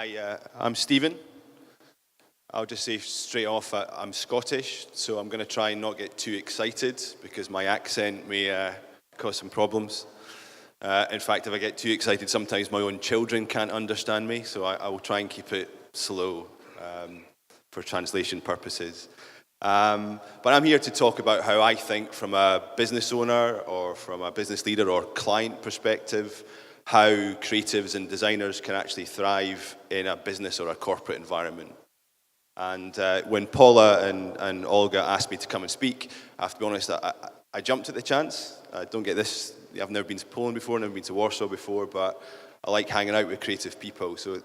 Hi, I'm Stephen. I'll just say straight off, I'm Scottish, so I'm going to try and not get too excited because my accent may cause some problems. In fact, if I get too excited, sometimes my own children can't understand me, so I will try and keep it slow for translation purposes. But I'm here to talk about how I think from a business owner or from a business leader or client perspective, how creatives and designers can actually thrive in a business or a corporate environment. And when Paula and Olga asked me to come and speak, I have to be honest, I jumped at the chance. I don't get this. I've never been to Poland before, never been to Warsaw before, but I like hanging out with creative people. So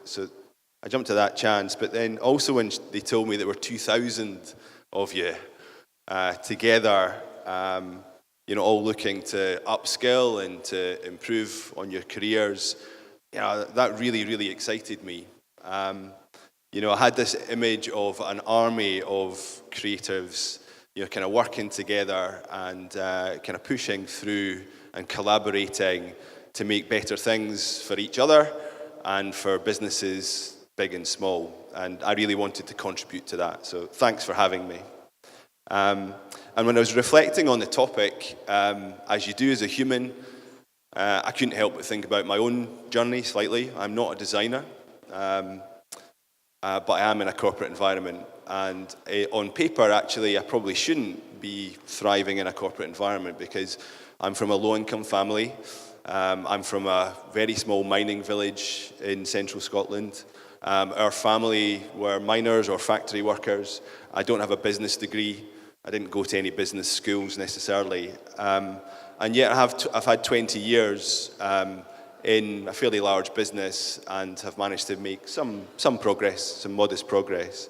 I jumped at that chance. But then also when they told me there were 2,000 of you together, all looking to upskill and to improve on your careers, that really, really excited me. I had this image of an army of creatives, kind of working together and kind of pushing through and collaborating to make better things for each other and for businesses big and small. And I really wanted to contribute to that. So thanks for having me. And when I was reflecting on the topic, as you do as a human, I couldn't help but think about my own journey slightly. I'm not a designer, but I am in a corporate environment. And on paper, actually, I probably shouldn't be thriving in a corporate environment because I'm from a low-income family. I'm from a very small mining village in central Scotland. Our family were miners or factory workers. I don't have a business degree. I didn't go to any business schools necessarily. And yet I've had 20 years in a fairly large business and have managed to make some progress, some modest progress.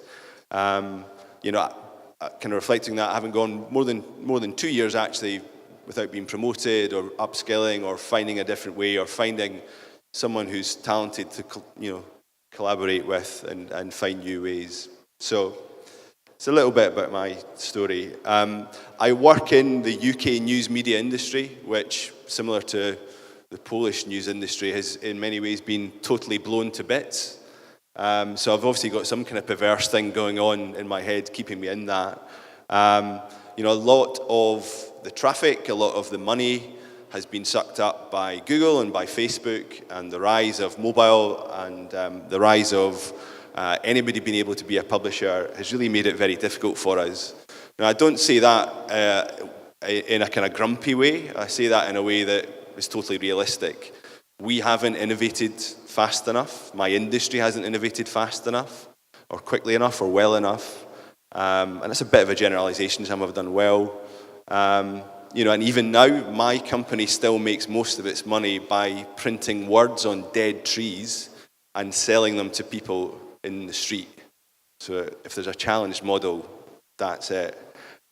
Kind of reflecting that, I haven't gone more than 2 years actually without being promoted or upskilling or finding a different way or finding someone who's talented to collaborate with and find new ways. So it's a little bit about my story. I work in the UK news media industry, which, similar to the Polish news industry, has in many ways been totally blown to bits. So I've obviously got some kind of perverse thing going on in my head, keeping me in that. A lot of the traffic, a lot of the money has been sucked up by Google and by Facebook, and the rise of mobile and the rise of anybody being able to be a publisher has really made it very difficult for us. Now, I don't say that in a kind of grumpy way. I say that in a way that is totally realistic. We haven't innovated fast enough. My industry hasn't innovated fast enough, or quickly enough, or well enough. And it's a bit of a generalization. Some have done well. And even now, my company still makes most of its money by printing words on dead trees and selling them to people in the street. So if there's a challenged model, that's it.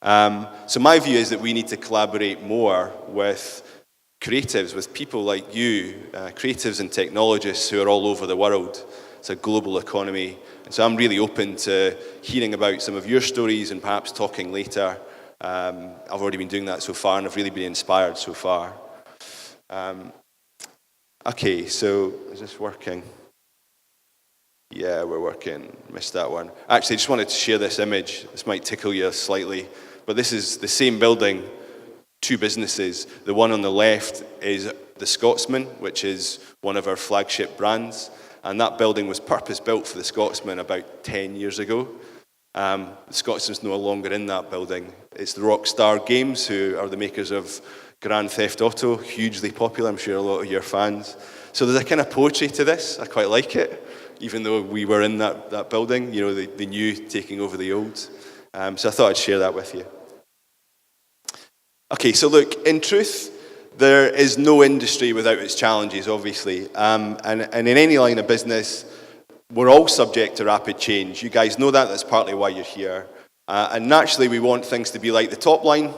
So my view is that we need to collaborate more with creatives, with people like you, creatives and technologists who are all over the world. It's a global economy. And so I'm really open to hearing about some of your stories and perhaps talking later. I've already been doing that so far, and I've really been inspired so far. Okay, so is this working? Yeah, we're working. Missed that one. Actually, I just wanted to share this image. This might tickle you slightly, but this is the same building, two businesses. The one on the left is the Scotsman, which is one of our flagship brands, and that building was purpose-built for the Scotsman about 10 years ago. The Scotsman's no longer in that building. It's the Rockstar Games, who are the makers of Grand Theft Auto, hugely popular. I'm sure a lot of your fans. So there's a kind of poetry to this. I quite like it, even though we were in that building, the new taking over the old. So I thought I'd share that with you. Okay, so look, in truth, there is no industry without its challenges, obviously. And in any line of business, we're all subject to rapid change. You guys know that. That's partly why you're here. And naturally, we want things to be like the top line.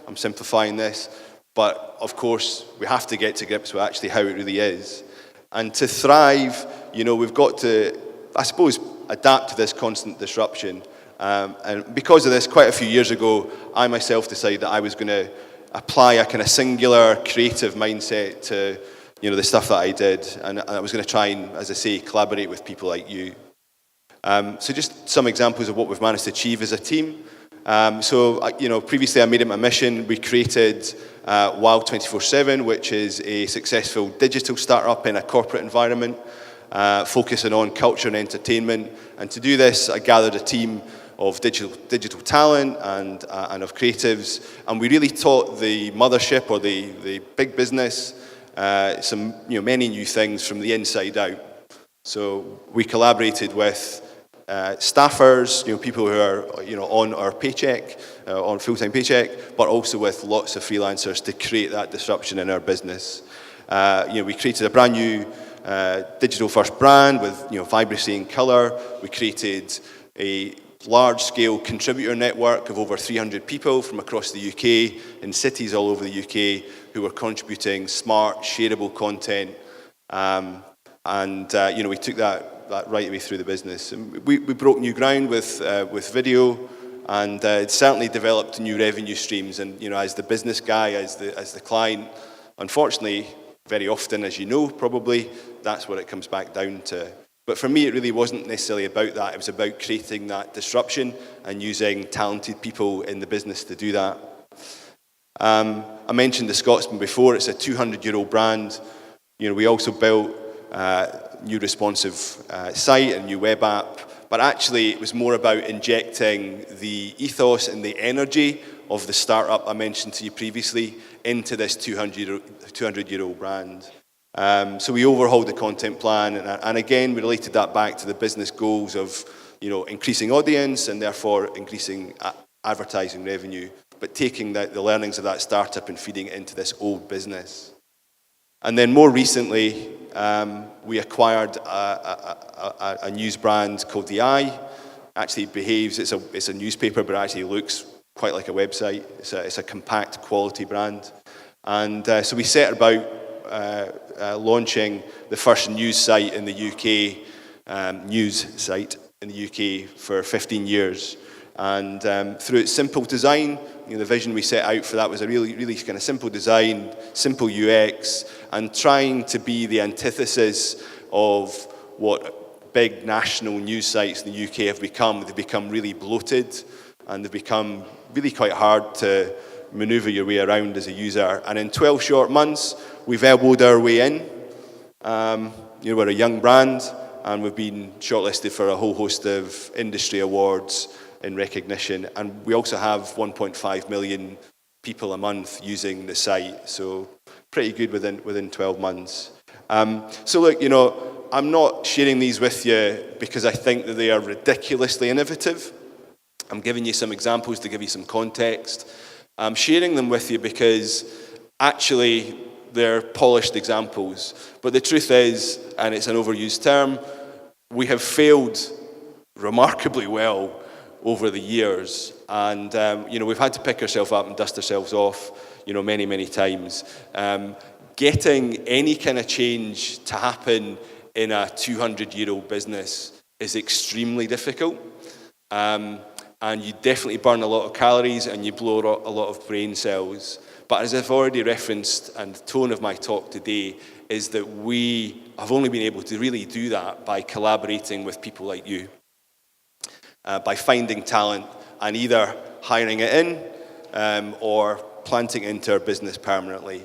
I'm simplifying this. But, of course, we have to get to grips with actually how it really is. And to thrive, we've got to, I suppose, adapt to this constant disruption. And because of this, quite a few years ago, I myself decided that I was going to apply a kind of singular creative mindset the stuff that I did, and I was going to try and, as I say, collaborate with people like you. So just some examples of what we've managed to achieve as a team. Previously I made it my mission. We created Wow 24/7, which is a successful digital startup in a corporate environment, focusing on culture and entertainment. And to do this, I gathered a team of digital talent and of creatives, and we really taught the mothership, or the big business, many new things from the inside out. So we collaborated with staffers, people who are on our paycheck, on full-time paycheck, but also with lots of freelancers to create that disruption in our business. We created a brand new digital-first brand with vibrancy and colour. We created a large-scale contributor network of over 300 people from across the UK in cities all over the UK who were contributing smart, shareable content. We took that right away through the business. And we broke new ground with video, and certainly developed new revenue streams. And as the business guy, as the client, unfortunately, very often, as you know, probably that's what it comes back down to. But for me, it really wasn't necessarily about that. It was about creating that disruption and using talented people in the business to do that. I mentioned the Scotsman before. It's a 200-year-old brand. We also built a new responsive site, a new web app. But actually, it was more about injecting the ethos and the energy of the startup I mentioned to you previously into this 200-year-old brand. So we overhauled the content plan, and again, we related that back to the business goals of, increasing audience and therefore increasing advertising revenue, but taking the learnings of that startup and feeding it into this old business. And then more recently, we acquired a news brand called The Eye. Actually behaves, it's a newspaper, but it actually looks quite like a website. It's a compact quality brand. And so we set about launching the first news site in the UK, for 15 years. And through its simple design, the vision we set out for that was a really, really kind of simple design, simple UX, and trying to be the antithesis of what big national news sites in the UK have become. They've become really bloated, and they've become really quite hard to maneuver your way around as a user. And in 12 short months, we've elbowed our way in. We're a young brand, and we've been shortlisted for a whole host of industry awards in recognition. And we also have 1.5 million people a month using the site, so pretty good within 12 months. So look, I'm not sharing these with you because I think that they are ridiculously innovative. I'm giving you some examples to give you some context. I'm sharing them with you because actually they're polished examples. But the truth is, and it's an overused term, we have failed remarkably well over the years. And, we've had to pick ourselves up and dust ourselves off, many, many times. Getting any kind of change to happen in a 200-year-old business is extremely difficult. And you definitely burn a lot of calories and you blow a lot of brain cells. But as I've already referenced, and the tone of my talk today is that we have only been able to really do that by collaborating with people like you, by finding talent and either hiring it in or planting it into our business permanently.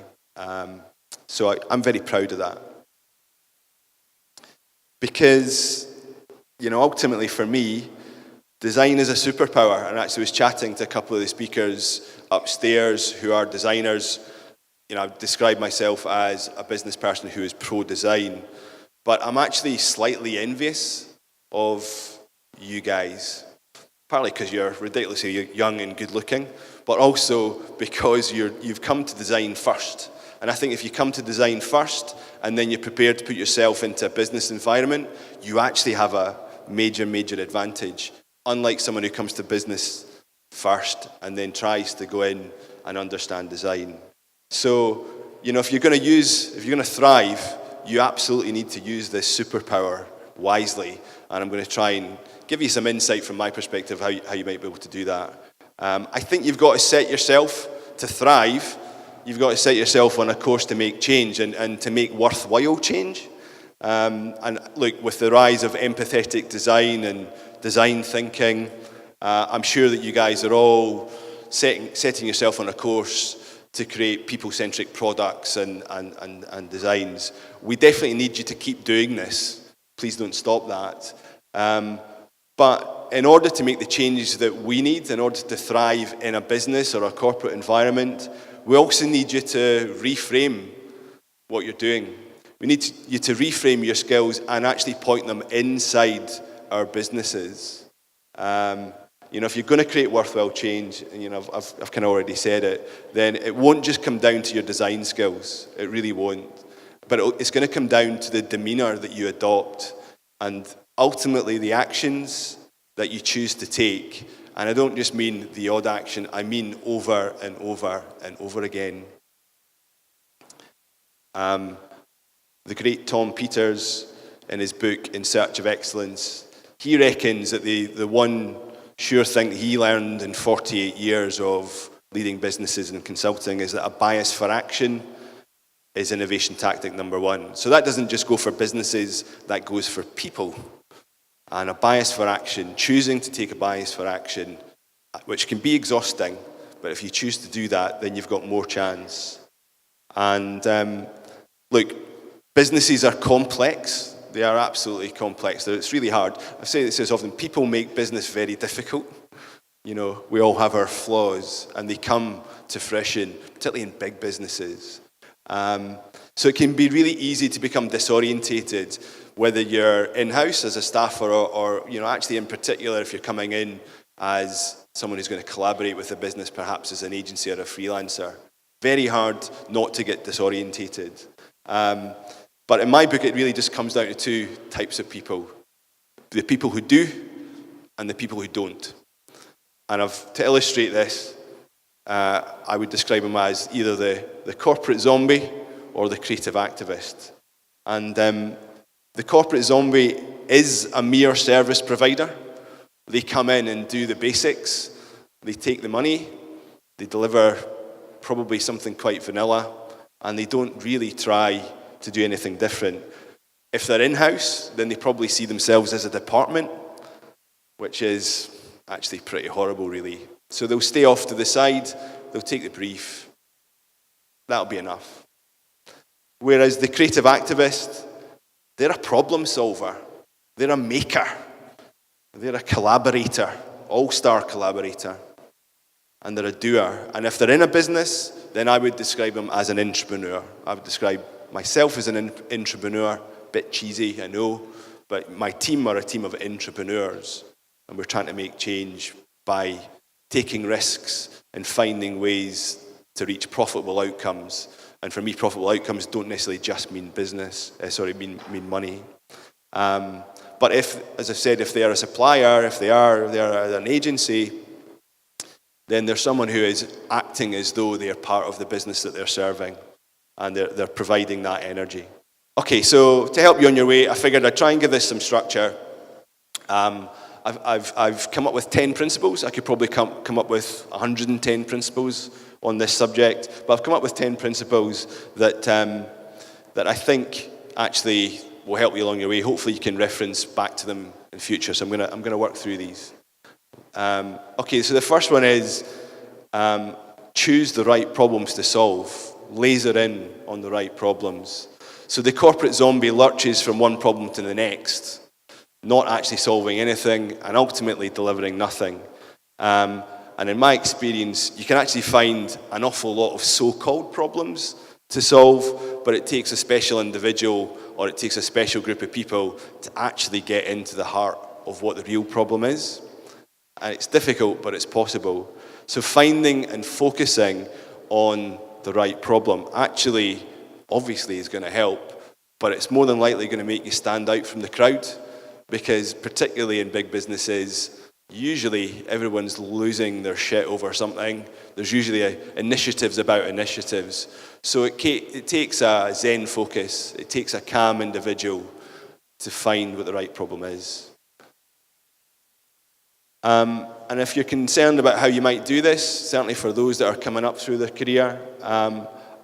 So I'm very proud of that. Because, ultimately for me, design is a superpower. And actually I was chatting to a couple of the speakers upstairs who are designers. I've described myself as a business person who is pro-design, but I'm actually slightly envious of you guys. Partly because you're ridiculously young and good looking, but also because you've come to design first. And I think if you come to design first and then you're prepared to put yourself into a business environment, you actually have a major, major advantage. Unlike someone who comes to business first and then tries to go in and understand design. So, if you're going to thrive, you absolutely need to use this superpower wisely. And I'm going to try and give you some insight from my perspective how you might be able to do that. I think you've got to set yourself to thrive. you've got to set yourself on a course to make change and to make worthwhile change. And look, with the rise of empathetic design and design thinking, I'm sure that you guys are all setting yourself on a course to create people-centric products and designs. We definitely need you to keep doing this. Please don't stop that. But in order to make the changes that we need, in order to thrive in a business or a corporate environment, we also need you to reframe what you're doing. We need you to reframe your skills and actually point them inside our businesses. If you're going to create worthwhile change, and I've kind of already said it, then it won't just come down to your design skills. It really won't. But it's going to come down to the demeanor that you adopt and ultimately the actions that you choose to take. And I don't just mean the odd action, I mean over and over and over again. The great Tom Peters, in his book In Search of Excellence, he reckons that the one sure thing that he learned in 48 years of leading businesses and consulting is that a bias for action is innovation tactic number one. So that doesn't just go for businesses, that goes for people. And a bias for action, choosing to take a bias for action, which can be exhausting, but if you choose to do that, then you've got more chance. And look, businesses are complex. They are absolutely complex. It's really hard. I say this often, people make business very difficult. We all have our flaws, and they come to fruition, particularly in big businesses. So it can be really easy to become disorientated, whether you're in-house as a staffer or actually in particular if you're coming in as someone who's going to collaborate with a business, perhaps as an agency or a freelancer. Very hard not to get disorientated. But in my book, it really just comes down to two types of people. The people who do and the people who don't. And to illustrate this, I would describe them as either the corporate zombie or the creative activist. And the corporate zombie is a mere service provider. They come in and do the basics. They take the money. They deliver probably something quite vanilla. And they don't really try to do anything different. If they're in-house, then they probably see themselves as a department, which is actually pretty horrible, really. So they'll stay off to the side, they'll take the brief. That'll be enough. Whereas the creative activist, they're a problem solver. They're a maker. They're a collaborator, all-star collaborator. And they're a doer. And if they're in a business, then I would describe them as an entrepreneur. I would describe myself as an entrepreneur, a bit cheesy, I know, but my team are a team of entrepreneurs, and we're trying to make change by taking risks and finding ways to reach profitable outcomes. And for me, profitable outcomes don't necessarily just mean mean money. But if, as I said, if they are a supplier, if they are an agency, then there's someone who is acting as though they are part of the business that they're serving. And they're providing that energy. Okay, so to help you on your way, I figured I'd try and give this some structure. I've come up with 10 principles. I could probably come up with 110 principles on this subject, but I've come up with 10 principles that I think actually will help you along your way. Hopefully, you can reference back to them in future. So I'm going to work through these. Okay, so the first one is choose the right problems to solve. Laser in on the right problems. So the corporate zombie lurches from one problem to the next, not actually solving anything and ultimately delivering nothing. And in my experience, you can actually find an awful lot of so-called problems to solve, but it takes a special individual or it takes a special group of people to actually get into the heart of what the real problem is. And it's difficult, but it's possible. So finding and focusing on the right problem actually, obviously, is going to help, but it's more than likely going to make you stand out from the crowd, because particularly in big businesses, usually everyone's losing their shit over something. There's usually initiatives about initiatives. So it takes a Zen focus, it takes a calm individual to find what the right problem is. And if you're concerned about how you might do this, certainly for those that are coming up through their career,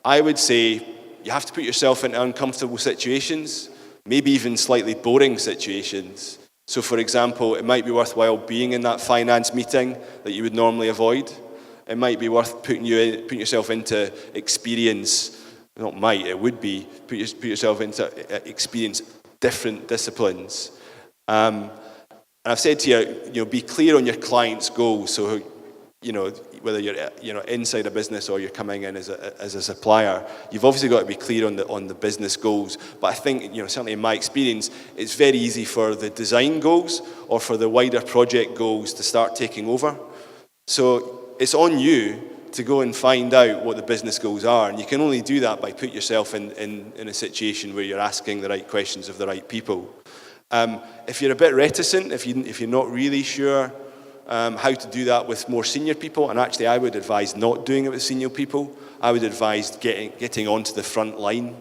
I would say you have to put yourself into uncomfortable situations, maybe even slightly boring situations. So for example, it might be worthwhile being in that finance meeting that you would normally avoid. It might be worth putting yourself into experience, not might, it would be, put yourself into experience different disciplines. And I've said to you, be clear on your client's goals. So, whether you're inside a business or you're coming in as a supplier, you've obviously got to be clear on the business goals. But I think, certainly in my experience, it's very easy for the design goals or for the wider project goals to start taking over. So it's on you to go and find out what the business goals are, and you can only do that by putting yourself in a situation where you're asking the right questions of the right people. If you're a bit reticent, if you're not really sure how to do that with more senior people, and actually I would advise not doing it with senior people. I would advise getting onto the front line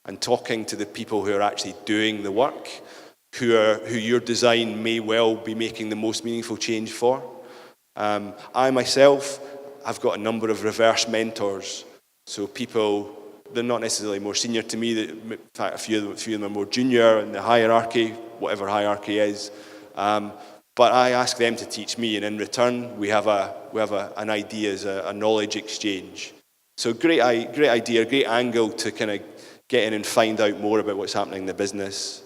and talking to the people who are actually doing the work, who your design may well be making the most meaningful change for. I myself have got a number of reverse mentors, so people, they're not necessarily more senior to me, in fact a few of them are more junior in the hierarchy, whatever hierarchy is. But I ask them to teach me, and in return, we have an idea as a knowledge exchange. So great idea, great angle to kind of get in and find out more about what's happening in the business.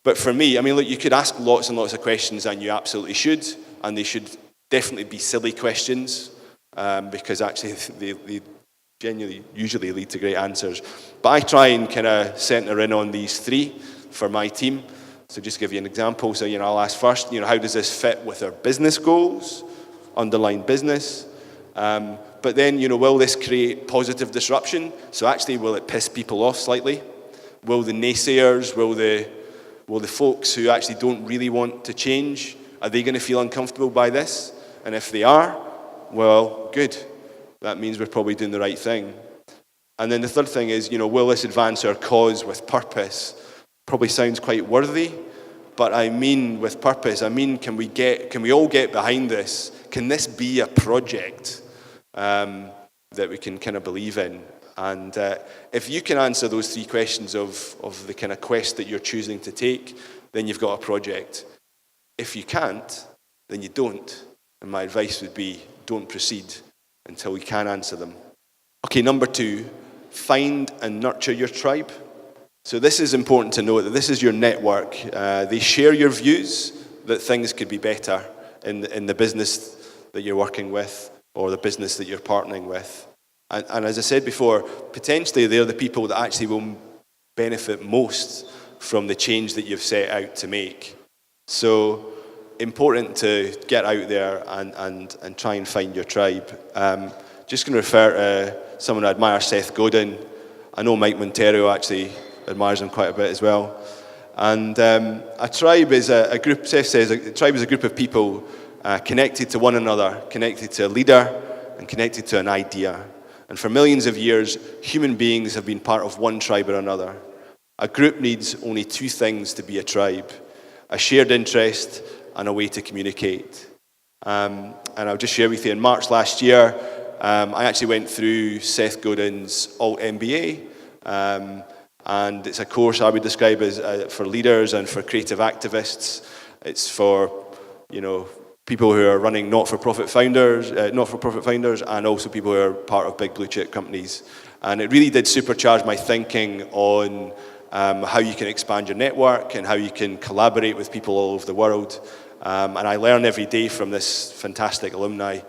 But for me, look, you could ask lots and lots of questions, and you absolutely should, and they should definitely be silly questions, because actually they genuinely usually lead to great answers. But I try and kind of center in on these three for my team. So just to give you an example, so I'll ask first, how does this fit with our business goals, underlying business? But then, will this create positive disruption? So actually, will it piss people off slightly? Will the naysayers, will the folks who actually don't really want to change, are they going to feel uncomfortable by this? And if they are, well, good. That means we're probably doing the right thing. And then the third thing is, will this advance our cause with purpose? Probably sounds quite worthy, but with purpose, can we all get behind this? Can this be a project that we can kind of believe in? And if you can answer those three questions of the kind of quest that you're choosing to take, then you've got a project. If you can't, then you don't. And my advice would be, don't proceed until you can answer them. Okay, number 2, find and nurture your tribe. So this is important to know, that this is your network. They share your views that things could be better in the business that you're working with or the business that you're partnering with. And as I said before, potentially they're the people that actually will benefit most from the change that you've set out to make. So important to get out there and try and find your tribe. Just going to refer to someone I admire, Seth Godin. I know Mike Montero actually admires him quite a bit as well. And a tribe is a group, Seth says, a tribe is a group of people connected to one another, connected to a leader, and connected to an idea. And for millions of years, human beings have been part of one tribe or another. A group needs only 2 things to be a tribe: a shared interest and a way to communicate. And I'll just share with you, in March last year, I actually went through Seth Godin's altMBA. And it's a course I would describe as for leaders and for creative activists. It's for, people who are running not-for-profit founders, and also people who are part of big blue chip companies. And it really did supercharge my thinking on how you can expand your network and how you can collaborate with people all over the world. And I learn every day from this fantastic alumni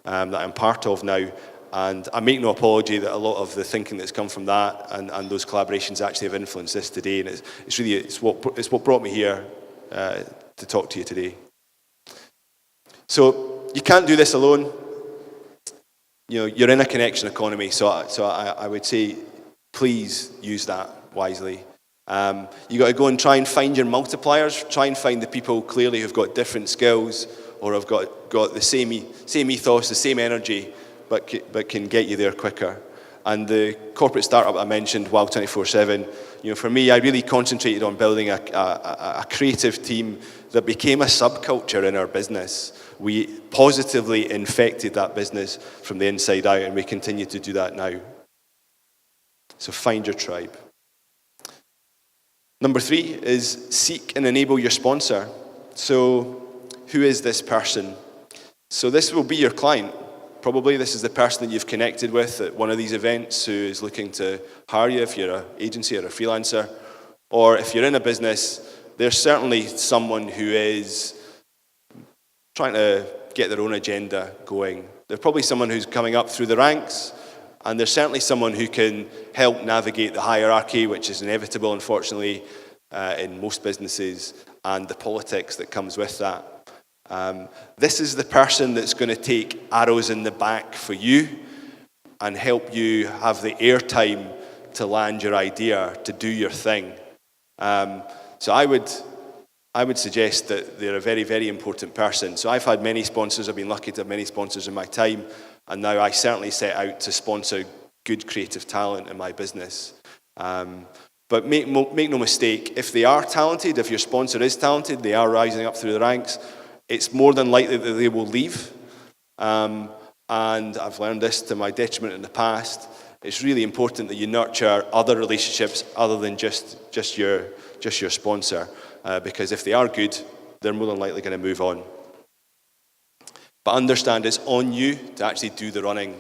that I'm part of now. And I make no apology that a lot of the thinking that's come from that and those collaborations actually have influenced this today. And it's what brought me here to talk to you today. So you can't do this alone. You're in a connection economy. So I would say, please use that wisely. You got to go and try and find your multipliers. Try and find the people clearly who've got different skills or have got the same ethos, the same energy, but can get you there quicker. And the corporate startup I mentioned, Wild 24/7, for me, I really concentrated on building a creative team that became a subculture in our business. We positively infected that business from the inside out, and we continue to do that now. So find your tribe. Number 3 is seek and enable your sponsor. So who is this person? So this will be your client. Probably this is the person that you've connected with at one of these events who is looking to hire you if you're an agency or a freelancer. Or if you're in a business, there's certainly someone who is trying to get their own agenda going. There's probably someone who's coming up through the ranks, and there's certainly someone who can help navigate the hierarchy, which is inevitable, unfortunately, in most businesses, and the politics that comes with that. This is the person that's going to take arrows in the back for you and help you have the airtime to land your idea, to do your thing. So I would suggest that they're a very, very important person. So I've had many sponsors. I've been lucky to have many sponsors in my time. And now I certainly set out to sponsor good creative talent in my business. But make no mistake, if they are talented, if your sponsor is talented, they are rising up through the ranks, it's more than likely that they will leave. And I've learned this to my detriment in the past. It's really important that you nurture other relationships other than just your sponsor. Because if they are good, they're more than likely going to move on. But understand it's on you to actually do the running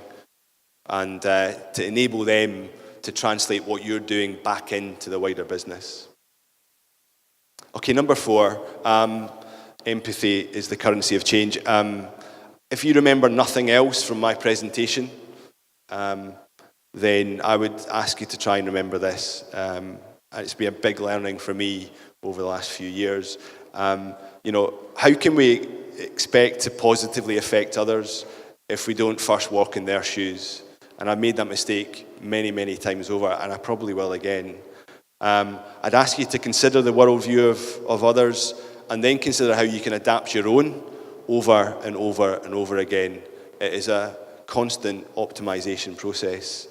and to enable them to translate what you're doing back into the wider business. Okay, number 4, empathy is the currency of change. If you remember nothing else from my presentation, then I would ask you to try and remember this. It's been a big learning for me over the last few years. How can we expect to positively affect others if we don't first walk in their shoes? And I've made that mistake many, many times over, and I probably will again. I'd ask you to consider the worldview of others, and then consider how you can adapt your own over and over and over again. It is a constant optimization process.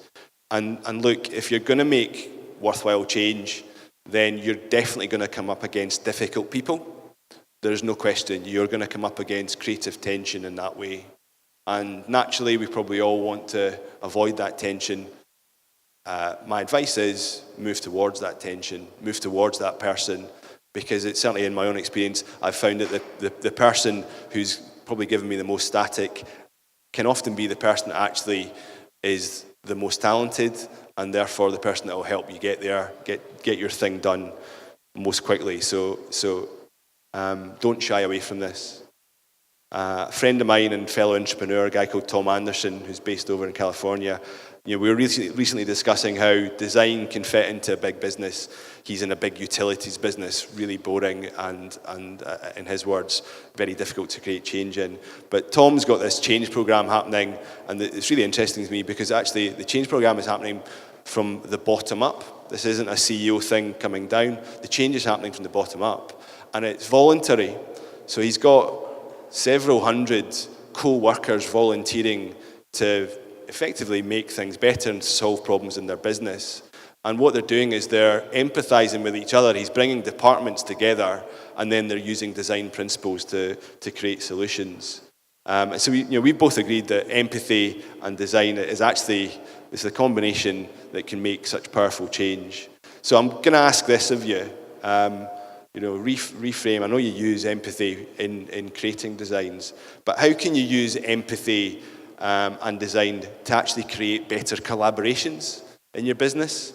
And look, if you're going to make worthwhile change, then you're definitely going to come up against difficult people. There's no question. You're going to come up against creative tension in that way. And naturally, we probably all want to avoid that tension. My advice is move towards that tension, move towards that person, because it's certainly in my own experience, I've found that the person who's probably given me the most static can often be the person that actually is the most talented, and therefore the person that will help you get there, get your thing done most quickly. So don't shy away from this. A friend of mine and fellow entrepreneur, a guy called Tom Anderson, who's based over in California, we were recently discussing how design can fit into a big business. He's in a big utilities business, really boring and in his words, very difficult to create change in. But Tom's got this change program happening, and it's really interesting to me because actually the change program is happening from the bottom up. This isn't a CEO thing coming down. The change is happening from the bottom up, and it's voluntary. So he's got several hundred co-workers volunteering to effectively make things better and solve problems in their business. And what they're doing is they're empathizing with each other. He's bringing departments together, and then they're using design principles to create solutions. So we both agreed that empathy and design is the combination that can make such powerful change. So I'm going to ask this of you. Reframe. I know you use empathy in creating designs, but how can you use empathy and design to actually create better collaborations in your business?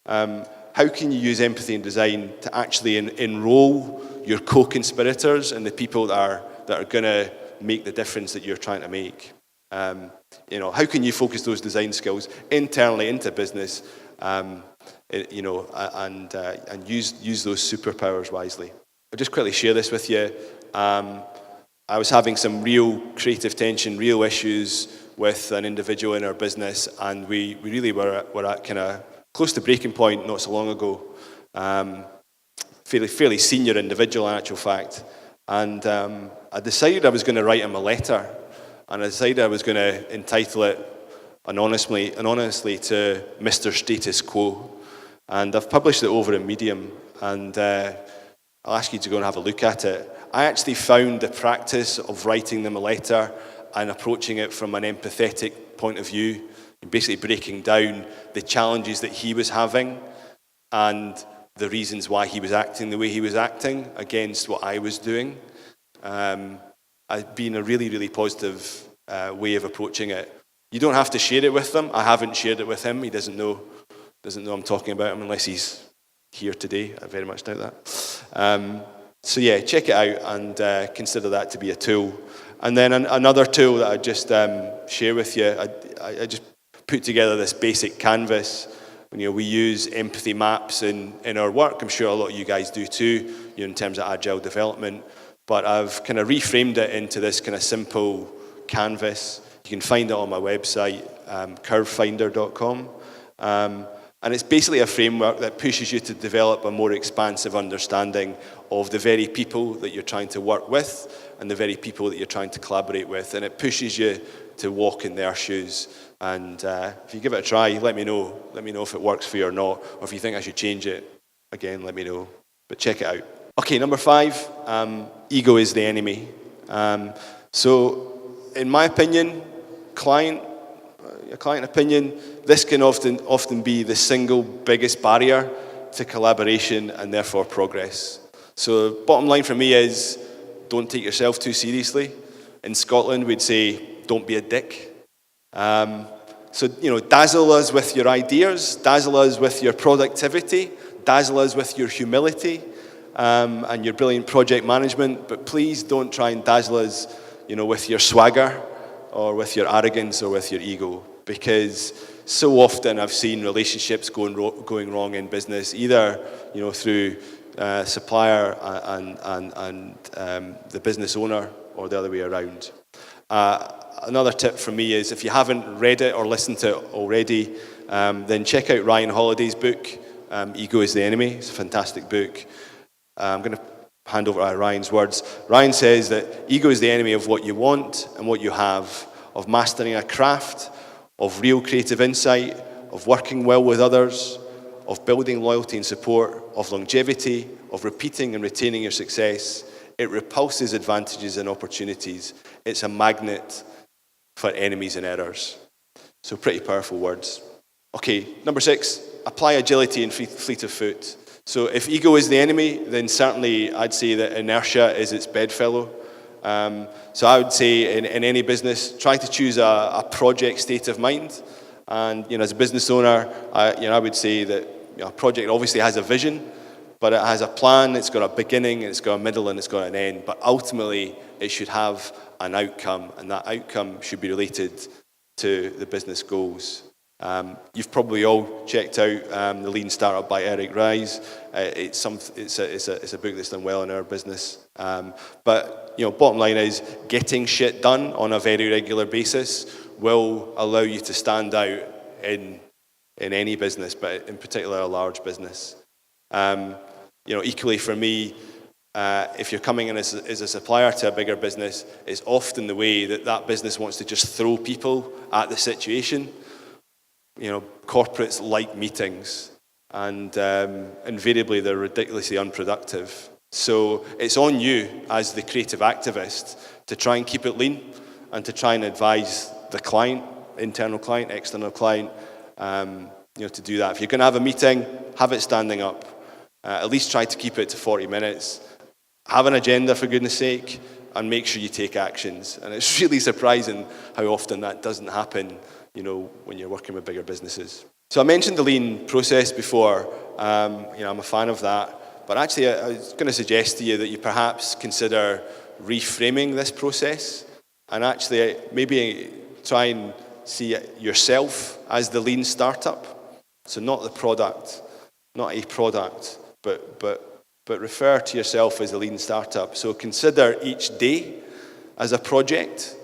How can you use empathy and design to actually enroll your co-conspirators and the people that are going to make the difference that you're trying to make? How can you focus those design skills internally into business? And use those superpowers wisely. I'll just quickly share this with you. I was having some real creative tension, real issues with an individual in our business, and we really were at kind of close to breaking point not so long ago. Fairly senior individual in actual fact. And I decided I was going to write him a letter, and I decided I was going to entitle it anonymously to Mr. Status Quo. And I've published it over in Medium, and I'll ask you to go and have a look at it. I actually found the practice of writing them a letter and approaching it from an empathetic point of view basically breaking down the challenges that he was having and the reasons why he was acting the way he was acting against what I was doing. It's been a really, really positive way of approaching it. You don't have to share it with them. I haven't shared it with him. He doesn't know I'm talking about him unless he's here today. I very much doubt that. So yeah, check it out and consider that to be a tool. And then another tool that I just share with you, I just put together this basic canvas. We use empathy maps in our work. I'm sure a lot of you guys do too, in terms of agile development. But I've kind of reframed it into this kind of simple canvas. You can find it on my website, kerrfinder.com. And it's basically a framework that pushes you to develop a more expansive understanding of the very people that you're trying to work with and the very people that you're trying to collaborate with. And it pushes you to walk in their shoes. And if you give it a try, let me know. Let me know if it works for you or not, or if you think I should change it. Again, let me know. But check it out. Okay, number 5, ego is the enemy. So, in my opinion, client opinion, this can often be the single biggest barrier to collaboration and therefore progress. So, bottom line for me is, don't take yourself too seriously. In Scotland, we'd say, don't be a dick. So, dazzle us with your ideas, dazzle us with your productivity, dazzle us with your humility, and your brilliant project management, but please don't try and dazzle us, with your swagger or with your arrogance or with your ego, because so often I've seen relationships going wrong in business, either through supplier and the business owner, or the other way around. Another tip from me is, if you haven't read it or listened to it already, then check out Ryan Holiday's book, Ego is the Enemy. It's a fantastic book. I'm going to hand over Ryan's words. Ryan says that ego is the enemy of what you want and what you have, of mastering a craft, of real creative insight, of working well with others, of building loyalty and support, of longevity, of repeating and retaining your success. It repulses advantages and opportunities. It's a magnet for enemies and errors. So pretty powerful words. Okay, number 6, apply agility and fleet of foot. So if ego is the enemy, then certainly I'd say that inertia is its bedfellow. So I would say in any business, try to choose a project state of mind. And as a business owner, I would say that a project obviously has a vision, but it has a plan. It's got a beginning, it's got a middle, and it's got an end. But ultimately, it should have an outcome, and that outcome should be related to the business goals. You've probably all checked out The Lean Startup by Eric Ries. It's a book that's done well in our business. But bottom line is, getting shit done on a very regular basis will allow you to stand out in any business, but in particular a large business. Equally for me, if you're coming in as a supplier to a bigger business, it's often the way that business wants to just throw people at the situation. Corporates like meetings, and invariably they're ridiculously unproductive. So it's on you as the creative activist to try and keep it lean and to try and advise the client, internal client, external client, to do that. If you're going to have a meeting, have it standing up. At least try to keep it to 40 minutes. Have an agenda, for goodness sake, and make sure you take actions. And it's really surprising how often that doesn't happen, when you're working with bigger businesses. So I mentioned the lean process before. I'm a fan of that. But actually, I was going to suggest to you that you perhaps consider reframing this process and actually maybe try and see yourself as the lean startup. So not the product, not a product, but refer to yourself as a lean startup. So consider each day as a project,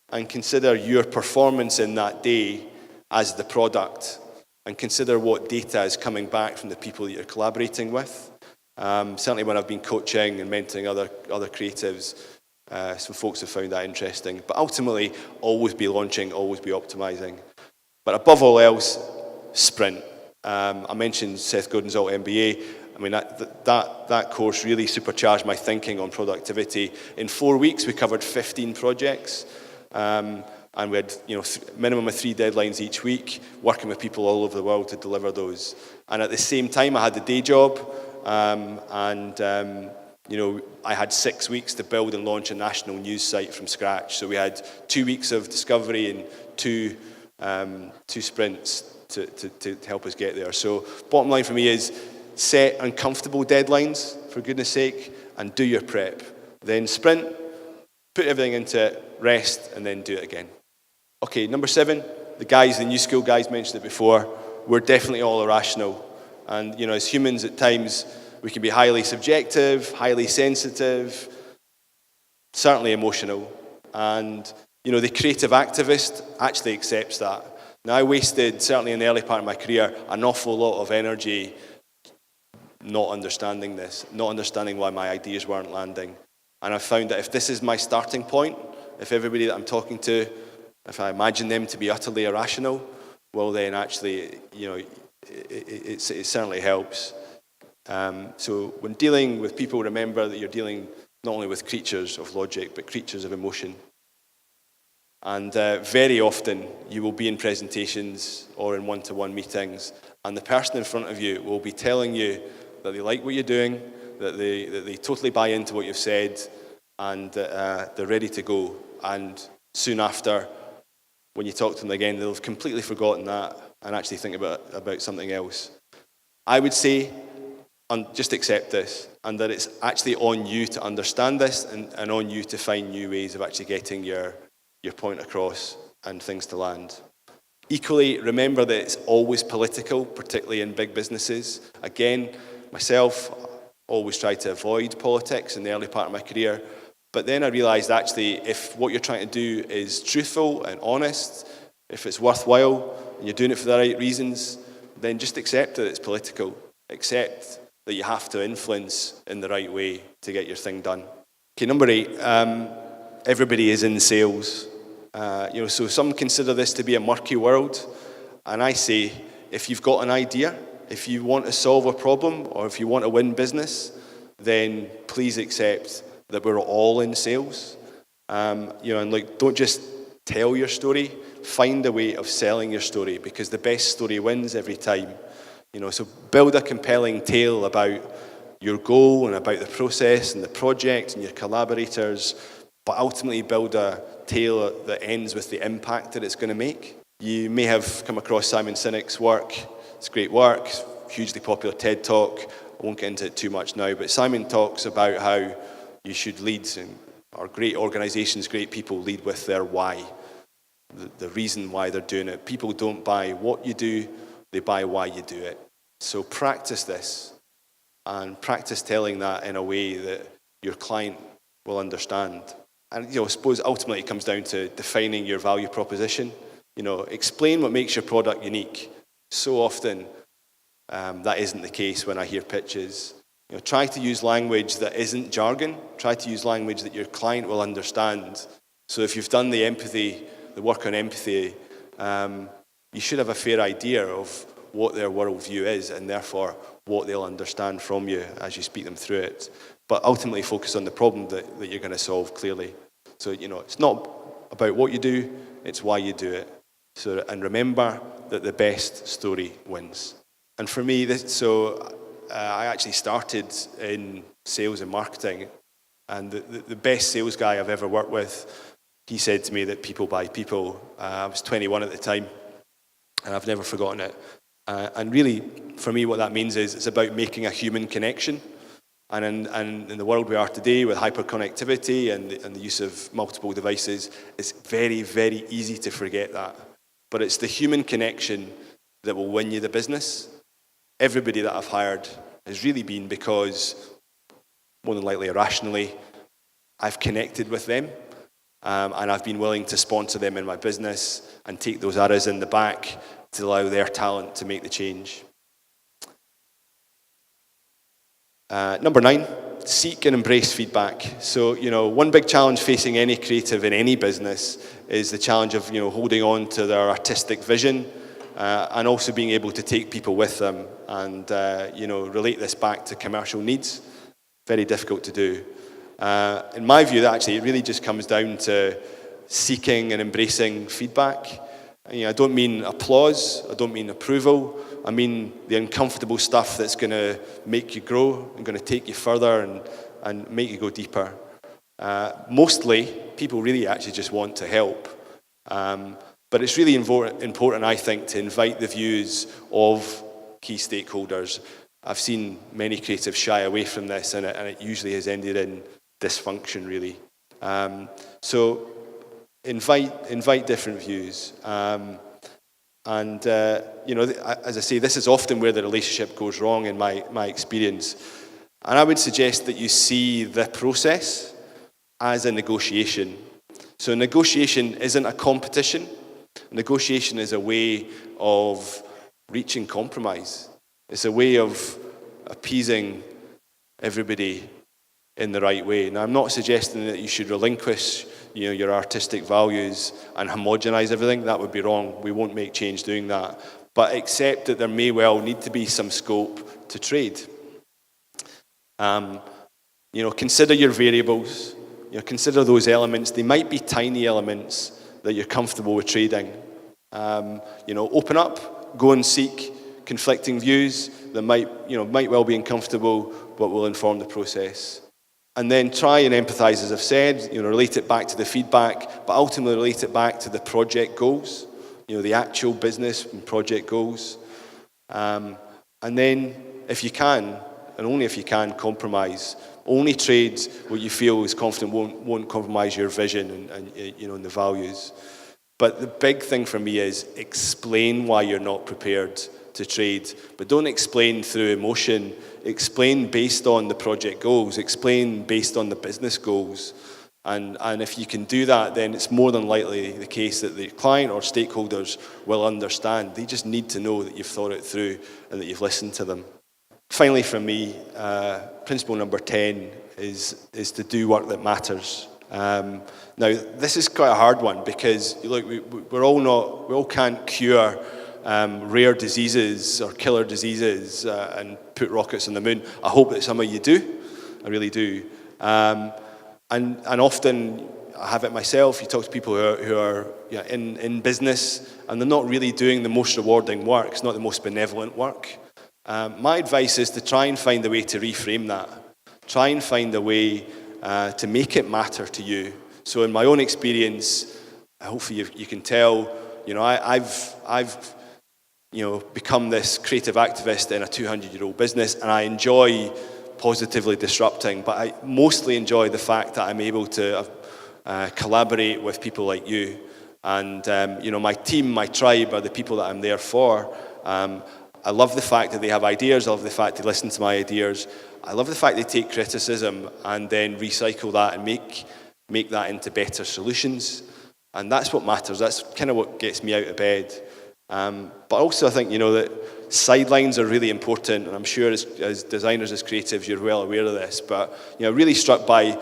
and consider your performance in that day as the product, and consider what data is coming back from the people that you're collaborating with. Certainly when I've been coaching and mentoring other creatives, some folks have found that interesting. But ultimately, always be launching, always be optimizing. But above all else, sprint. I mentioned Seth Godin's altMBA. I mean, that course really supercharged my thinking on productivity. In 4 weeks, we covered 15 projects. And And we had, minimum of 3 deadlines each week, working with people all over the world to deliver those. And at the same time, I had the day job, I had 6 weeks to build and launch a national news site from scratch. So we had 2 weeks of discovery and two sprints to help us get there. So bottom line for me is set uncomfortable deadlines, for goodness sake, and do your prep. Then sprint, put everything into it, rest, and then do it again. Okay, number 7, the new school guys mentioned it before. We're definitely all irrational. And, as humans at times, we can be highly subjective, highly sensitive, certainly emotional. And, the creative activist actually accepts that. Now, I wasted, certainly in the early part of my career, an awful lot of energy not understanding this, not understanding why my ideas weren't landing. And I've found that if this is my starting point, if everybody that I'm talking to, if I imagine them to be utterly irrational, well then actually, it certainly helps. So when dealing with people, remember that you're dealing not only with creatures of logic, but creatures of emotion. And very often you will be in presentations or in one-to-one meetings, and the person in front of you will be telling you that they like what you're doing, that they totally buy into what you've said, and they're ready to go. And soon after, when you talk to them again, they'll have completely forgotten that and actually think about something else. I would say, just accept this, and that it's actually on you to understand this and on you to find new ways of actually getting your point across and things to land. Equally, remember that it's always political, particularly in big businesses. Again, myself, always tried to avoid politics in the early part of my career. But then I realised actually if what you're trying to do is truthful and honest, if it's worthwhile and you're doing it for the right reasons, then just accept that it's political. Accept that you have to influence in the right way to get your thing done. Okay, number 8, everybody is in sales. So some consider this to be a murky world. And I say, if you've got an idea, if you want to solve a problem, or if you want to win business, then please accept that we're all in sales. Don't just tell your story, find a way of selling your story, because the best story wins every time. So build a compelling tale about your goal and about the process and the project and your collaborators, but ultimately build a tale that ends with the impact that it's going to make. You may have come across Simon Sinek's work. It's great work, hugely popular TED Talk. I won't get into it too much now, but Simon talks about how you should lead, or great organizations, great people lead with their why, the reason why they're doing it. People don't buy what you do, they buy why you do it. So practice this, and practice telling that in a way that your client will understand. And I suppose ultimately it comes down to defining your value proposition. Explain what makes your product unique. So often that isn't the case when I hear pitches. Try to use language that isn't jargon. Try to use language that your client will understand. So if you've done the work on empathy, you should have a fair idea of what their worldview is, and therefore what they'll understand from you as you speak them through it. But ultimately focus on the problem that you're going to solve clearly. So, it's not about what you do, it's why you do it. And remember that the best story wins. And for me, I actually started in sales and marketing, and the best sales guy I've ever worked with, he said to me that people buy people. I was 21 at the time, and I've never forgotten it. And really, for me, what that means is it's about making a human connection. And in the world we are today, with hyperconnectivity and the use of multiple devices, it's very, very easy to forget that. But it's the human connection that will win you the business. Everybody that I've hired has really been because, more than likely irrationally, I've connected with them, and I've been willing to sponsor them in my business and take those arrows in the back to allow their talent to make the change. Number 9, seek and embrace feedback. So, one big challenge facing any creative in any business is the challenge of, holding on to their artistic vision, and also being able to take people with them and, relate this back to commercial needs. Very difficult to do. In my view, that actually, it really just comes down to seeking and embracing feedback. I don't mean applause, I don't mean approval, I mean the uncomfortable stuff that's going to make you grow and going to take you further and make you go deeper. Mostly, people really actually just want to help. But it's really important, I think, to invite the views of key stakeholders. I've seen many creatives shy away from this, and it usually has ended in dysfunction, really. So invite different views. As I say, this is often where the relationship goes wrong in my experience. And I would suggest that you see the process as a negotiation. So negotiation isn't a competition. Negotiation is a way of reaching compromise. It's a way of appeasing everybody in the right way. Now, I'm not suggesting that you should relinquish, your artistic values and homogenize everything. That would be wrong. We won't make change doing that. But accept that there may well need to be some scope to trade. Consider your variables. Consider those elements. They might be tiny elements that you're comfortable with trading. Open up, go and seek conflicting views that might well be uncomfortable, but will inform the process. And then try and empathize, as I've said, relate it back to the feedback, but ultimately relate it back to the project goals, the actual business and project goals. And then, if you can, and only if you can, compromise. Only trade what you feel is confident won't compromise your vision and the values. But the big thing for me is explain why you're not prepared to trade. But don't explain through emotion. Explain based on the project goals. Explain based on the business goals. And if you can do that, then it's more than likely the case that the client or stakeholders will understand. They just need to know that you've thought it through and that you've listened to them. Finally, from me, principle number 10 is to do work that matters. Now, this is quite a hard one because look, we all can't cure rare diseases or killer diseases and put rockets on the moon. I hope that some of you do. I really do. And often I have it myself. You talk to people who are in business and they're not really doing the most rewarding work. It's not the most benevolent work. My advice is to try and find a way to reframe that. Try and find a way to make it matter to you. So in my own experience, hopefully you can tell, I've become this creative activist in a 200-year-old business, and I enjoy positively disrupting, but I mostly enjoy the fact that I'm able to collaborate with people like you. And, my team, my tribe are the people that I'm there for. I love the fact that they have ideas. I love the fact they listen to my ideas. I love the fact they take criticism and then recycle that and make that into better solutions. And that's what matters. That's kind of what gets me out of bed. But also I think, that sidelines are really important. And I'm sure as designers, as creatives, you're well aware of this. But, really struck by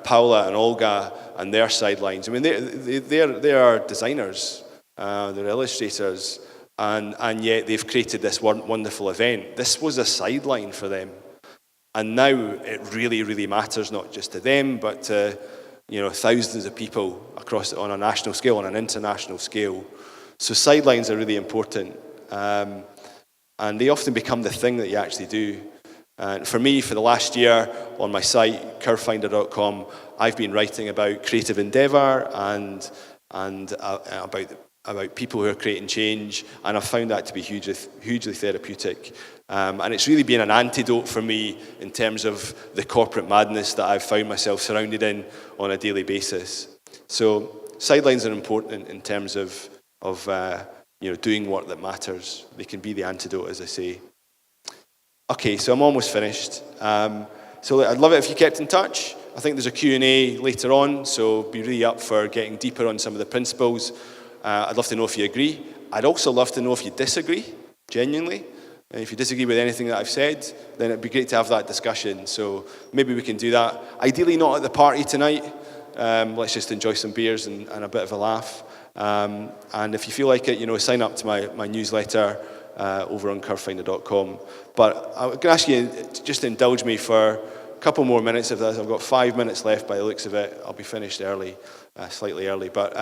Paula and Olga and their sidelines. I mean, they are designers. They're illustrators. And yet they've created this wonderful event. This was a sideline for them. And now it really, really matters, not just to them, but to thousands of people across on a national scale, on an international scale. So sidelines are really important. And they often become the thing that you actually do. And for me, for the last year, on my site, kerrfinder.com, I've been writing about creative endeavour and about people who are creating change, and I've found that to be hugely therapeutic. And it's really been an antidote for me in terms of the corporate madness that I've found myself surrounded in on a daily basis. So sidelines are important in terms of doing work that matters. They can be the antidote, as I say. Okay, so I'm almost finished. So I'd love it if you kept in touch. I think there's a Q&A later on, so be really up for getting deeper on some of the principles. I'd love to know if you agree. I'd also love to know if you disagree, genuinely. And if you disagree with anything that I've said, then it'd be great to have that discussion. So maybe we can do that. Ideally not at the party tonight. Let's just enjoy some beers and a bit of a laugh. And if you feel like it, sign up to my newsletter over on kerrfinder.com. But I'm going to ask you just to indulge me for couple more minutes of this. I've got 5 minutes left by the looks of it. I'll be finished early, slightly early. But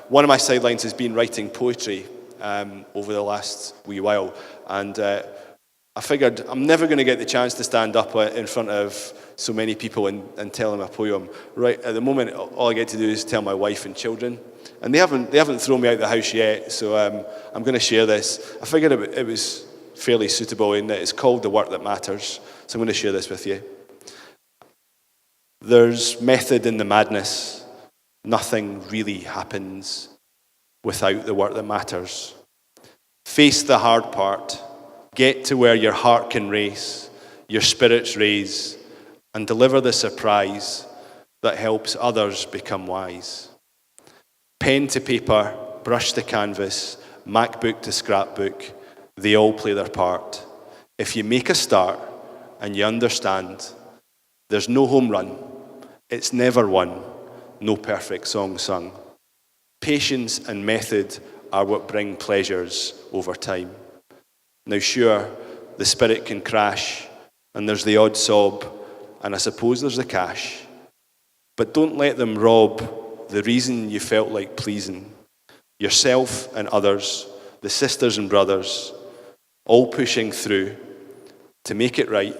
one of my sidelines has been writing poetry over the last wee while. And I figured I'm never going to get the chance to stand up in front of so many people and tell them a poem. Right at the moment, all I get to do is tell my wife and children. And they haven't thrown me out the house yet, so I'm going to share this. I figured it was fairly suitable in that it's called The Work That Matters. So I'm going to share this with you. There's method in the madness. Nothing really happens without the work that matters. Face the hard part. Get to where your heart can race, your spirits raise, and deliver the surprise that helps others become wise. Pen to paper, brush to canvas, MacBook to scrapbook, they all play their part. If you make a start and you understand, there's no home run, it's never won, no perfect song sung. Patience and method are what bring pleasures over time. Now sure, the spirit can crash, and there's the odd sob, and I suppose there's the cash. But don't let them rob the reason you felt like pleasing yourself and others, the sisters and brothers, all pushing through to make it right,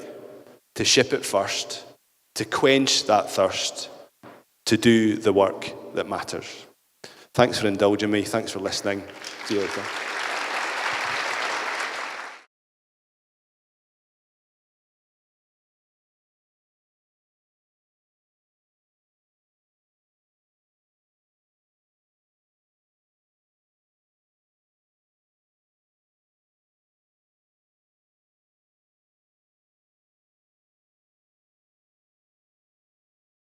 to ship it first, to quench that thirst, to do the work that matters. Thanks for indulging me. Thanks for listening. See you later.